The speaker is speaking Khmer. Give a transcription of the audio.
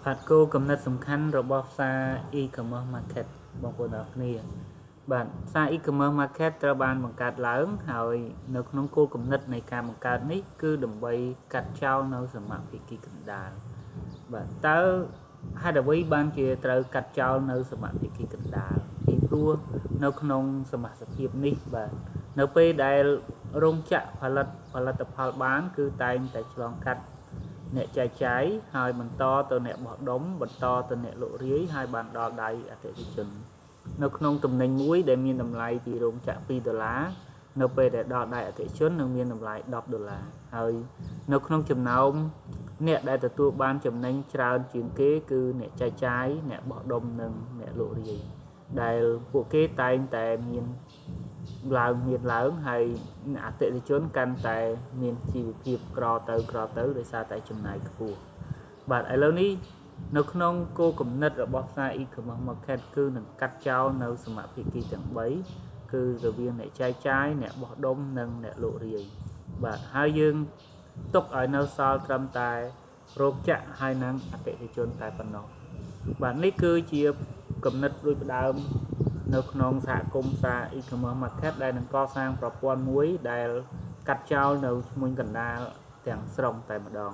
បាទគោលកំណត់សំខាន់របស់ផ្សារ e-commerce market បងប្អូនទាំងគ្នាបាទផ្សារ e-commerce market ត្រូវបានបង្កើតឡើងហើយនៅក្នុងគោលកំណត់នៃការបង្កើតនេះគឺដើម្បីកាត់ចោលនៅសមាភិកីកណ្ដាលបាទតើហេតុអ្វីបានជាត្រូវកាត់ចោលនៅសមាភិកីកណ្ដាលពីព្រោះនៅក្នុងសមាសភាពនេះបាទនៅពេលដែលរោងចក្រផលិតផលបានគឺតែងតែឆ្លងកាត់អ្នកចែកចាយហើយបន្តទៅអ្នកបោះដុំបន្តទៅអ្នកលក់រាយហើយបានដល់ដៃអតិថិជននៅក្នុងទំនិញមួយដែលមានតម្លៃពីរោងចក្រ$2នៅពេលដែលដល់ដៃអតិថិជននឹងមានតម្លៃ$10ហើយនៅក្នុងចំណោមអ្នកដែលទទួលបានចំណេញច្រើនជាងគេគឺអ្នកចែកចាយអ្នកបោះដុំនិងអ្នកលក់រាយដែលពួកគេតែងតែមានឡើងហើយអតិថិជនកាន់តែមានជីវភាពក្រទៅដោយសារតែចំណាយខ្ពស់បាទឥឡូវនេះនៅក្នុងគោលគំនិតរបស់ផ្សារ e-commerce market គឺនឹងកាត់ចោលនៅសមាភិកីទាំង3គឺរវាងអ្នកចែកចាយអ្នកបោះដុំនិងអ្នកលក់រាយបាទហើយយើងទុកឲ្យនៅសល់ត្រឹមតែរោងចក្រហើយនិងអតិថិជនតែប៉ុណ្ណោះបាទនេះគឺជាគំនិតដូចផ្ដើមនៅក្នុងសហគមន៍ផ្សារ e-commerce market ដែលនឹងកសាងប្រព័ន្ធមួយដែលកាត់ចោលនៅឈ្មួញកណ្ដាលទាំងស្រុងតែម្ដង